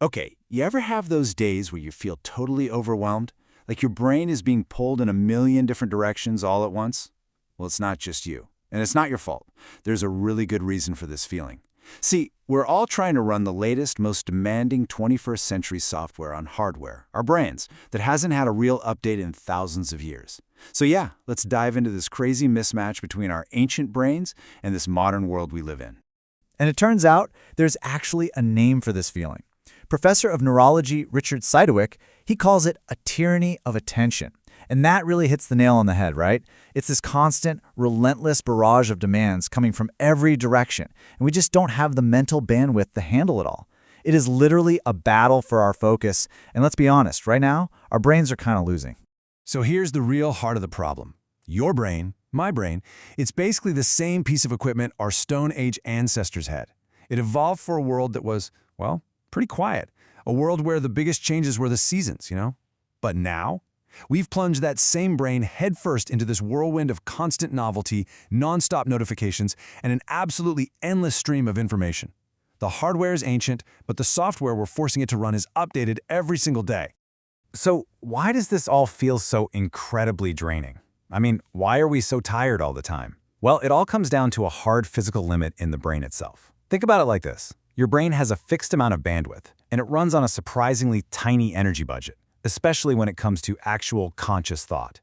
Okay, you ever have those days where you feel totally overwhelmed? Like your brain is being pulled in a million different directions all at once? Well, it's not just you. And it's not your fault. There's a really good reason for this feeling. See, we're all trying to run the latest, most demanding 21st century software on hardware, our brains, that hasn't had a real update in thousands of years. So yeah, let's dive into this crazy mismatch between our ancient brains and this modern world we live in. And it turns out there's actually a name for this feeling. Professor of neurology Richard Sidgwick, he calls it a tyranny of attention. And that really hits the nail on the head, right? It's this constant, relentless barrage of demands coming from every direction, and we just don't have the mental bandwidth to handle it all. It is literally a battle for our focus, and let's be honest, right now, our brains are kind of losing. So here's the real heart of the problem. Your brain, my brain, it's basically the same piece of equipment our Stone Age ancestors had. It evolved for a world that was, well, pretty quiet. A world where the biggest changes were the seasons, But now, we've plunged that same brain headfirst into this whirlwind of constant novelty, non-stop notifications, and an absolutely endless stream of information. The hardware is ancient, but the software we're forcing it to run is updated every single day. So why does this all feel so incredibly draining? I mean, why are we so tired all the time? Well, it all comes down to a hard physical limit in the brain itself. Think about it like this. Your brain has a fixed amount of bandwidth, and it runs on a surprisingly tiny energy budget, especially when it comes to actual conscious thought.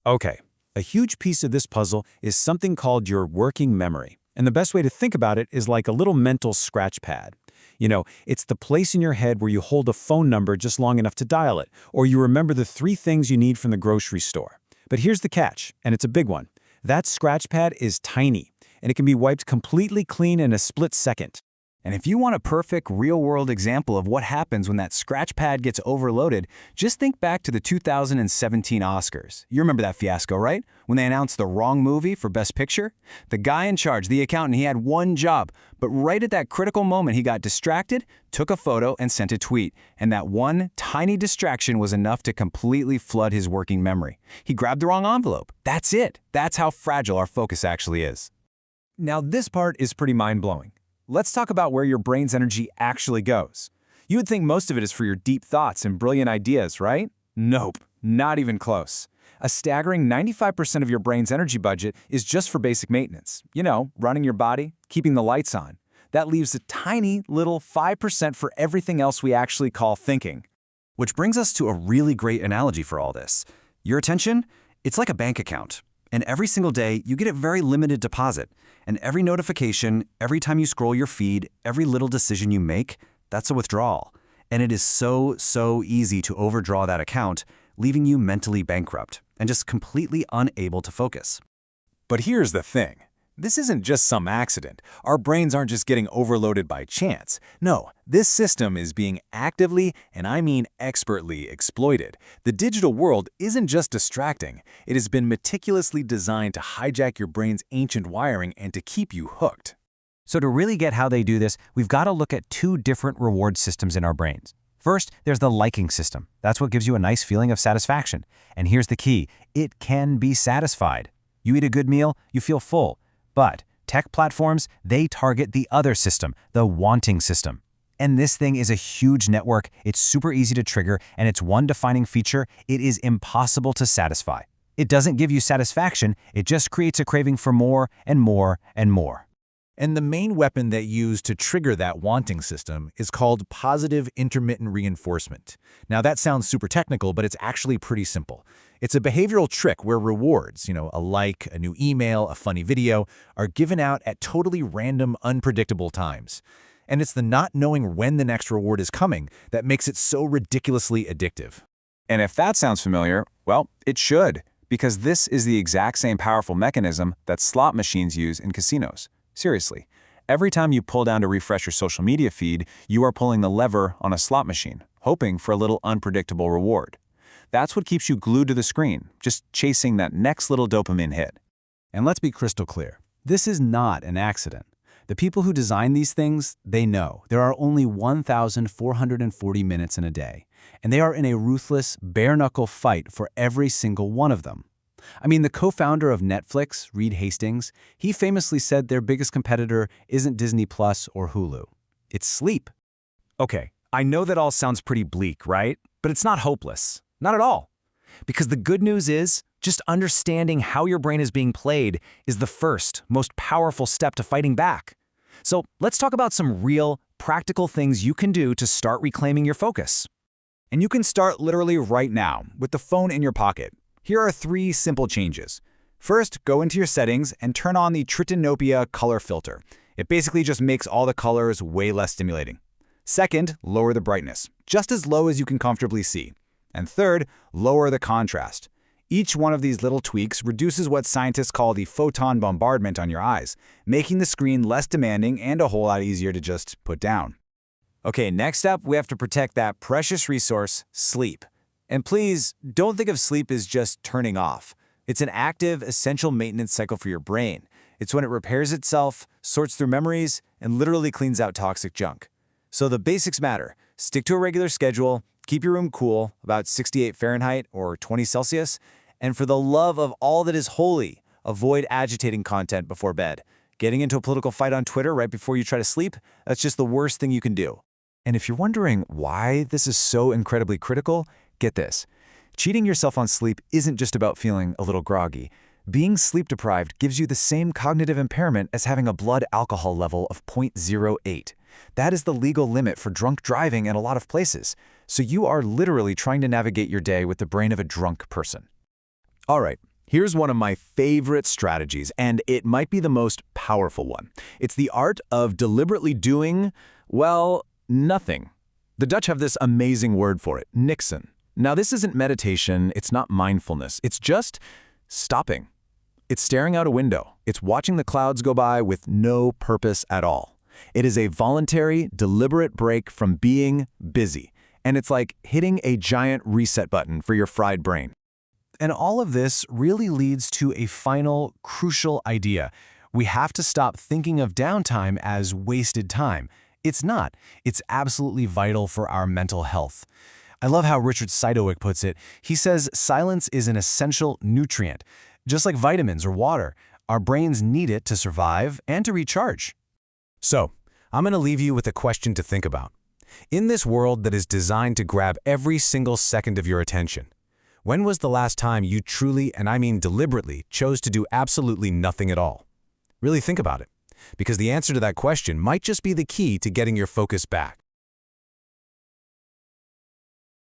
Okay, a huge piece of this puzzle is something called your working memory. And the best way to think about it is like a little mental scratch pad. It's the place in your head where you hold a phone number just long enough to dial it, or you remember the 3 things you need from the grocery store. But here's the catch, and it's a big one. That scratch pad is tiny, and it can be wiped completely clean in a split second. And if you want a perfect, real-world example of what happens when that scratch pad gets overloaded, just think back to the 2017 Oscars. You remember that fiasco, right? When they announced the wrong movie for Best Picture? The guy in charge, the accountant, he had one job, but right at that critical moment he got distracted, took a photo, and sent a tweet. And that one tiny distraction was enough to completely flood his working memory. He grabbed the wrong envelope. That's it. That's how fragile our focus actually is. Now this part is pretty mind-blowing. Let's talk about where your brain's energy actually goes. You would think most of it is for your deep thoughts and brilliant ideas, right? Nope, not even close. A staggering 95% of your brain's energy budget is just for basic maintenance. Running your body, keeping the lights on. That leaves a tiny little 5% for everything else we actually call thinking. Which brings us to a really great analogy for all this. Your attention, it's like a bank account. And every single day, you get a very limited deposit. And every notification, every time you scroll your feed, every little decision you make, that's a withdrawal. And it is so easy to overdraw that account, leaving you mentally bankrupt and just completely unable to focus. But here's the thing. This isn't just some accident. Our brains aren't just getting overloaded by chance. No, this system is being actively, and I mean expertly, exploited. The digital world isn't just distracting. It has been meticulously designed to hijack your brain's ancient wiring and to keep you hooked. So to really get how they do this, we've got to look at 2 different reward systems in our brains. First, there's the liking system. That's what gives you a nice feeling of satisfaction. And here's the key. It can be satisfied. You eat a good meal, you feel full. But tech platforms, they target the other system, the wanting system. And this thing is a huge network, it's super easy to trigger, and its one defining feature, it is impossible to satisfy. It doesn't give you satisfaction, it just creates a craving for more and more and more. And the main weapon that used to trigger that wanting system is called positive intermittent reinforcement. Now that sounds super technical, but it's actually pretty simple. It's a behavioral trick where rewards, a like, a new email, a funny video, are given out at totally random, unpredictable times. And it's the not knowing when the next reward is coming that makes it so ridiculously addictive. And if that sounds familiar, well, it should, because this is the exact same powerful mechanism that slot machines use in casinos. Seriously, every time you pull down to refresh your social media feed, you are pulling the lever on a slot machine, hoping for a little unpredictable reward. That's what keeps you glued to the screen, just chasing that next little dopamine hit. And let's be crystal clear. This is not an accident. The people who design these things, they know there are only 1,440 minutes in a day, and they are in a ruthless, bare-knuckle fight for every single one of them. I mean, the co-founder of Netflix, Reed Hastings, he famously said their biggest competitor isn't Disney Plus or Hulu. It's sleep. Okay, I know that all sounds pretty bleak, right? But it's not hopeless. Not at all. Because the good news is, just understanding how your brain is being played is the first, most powerful step to fighting back. So let's talk about some real, practical things you can do to start reclaiming your focus. And you can start literally right now, with the phone in your pocket. Here are 3 simple changes. First, go into your settings and turn on the Tritanopia color filter. It basically just makes all the colors way less stimulating. Second, lower the brightness, just as low as you can comfortably see. And third, lower the contrast. Each one of these little tweaks reduces what scientists call the photon bombardment on your eyes, making the screen less demanding and a whole lot easier to just put down. Okay, next up, we have to protect that precious resource, sleep. And please, don't think of sleep as just turning off. It's an active, essential maintenance cycle for your brain. It's when it repairs itself, sorts through memories, and literally cleans out toxic junk. So the basics matter. Stick to a regular schedule, keep your room cool, about 68 Fahrenheit or 20 Celsius, and for the love of all that is holy, avoid agitating content before bed. Getting into a political fight on Twitter right before you try to sleep, that's just the worst thing you can do. And if you're wondering why this is so incredibly critical, get this. Cheating yourself on sleep isn't just about feeling a little groggy. Being sleep-deprived gives you the same cognitive impairment as having a blood alcohol level of 0.08. That is the legal limit for drunk driving in a lot of places. So you are literally trying to navigate your day with the brain of a drunk person. All right, here's one of my favorite strategies, and it might be the most powerful one. It's the art of deliberately doing, well, nothing. The Dutch have this amazing word for it, Niksen. Now, this isn't meditation, it's not mindfulness, it's just stopping. It's staring out a window. It's watching the clouds go by with no purpose at all. It is a voluntary, deliberate break from being busy. And it's like hitting a giant reset button for your fried brain. And all of this really leads to a final, crucial idea. We have to stop thinking of downtime as wasted time. It's not. It's absolutely vital for our mental health. I love how Richard Sidowick puts it. He says silence is an essential nutrient. Just like vitamins or water, our brains need it to survive and to recharge. So, I'm going to leave you with a question to think about. In this world that is designed to grab every single second of your attention, when was the last time you truly, and I mean deliberately, chose to do absolutely nothing at all? Really think about it, because the answer to that question might just be the key to getting your focus back.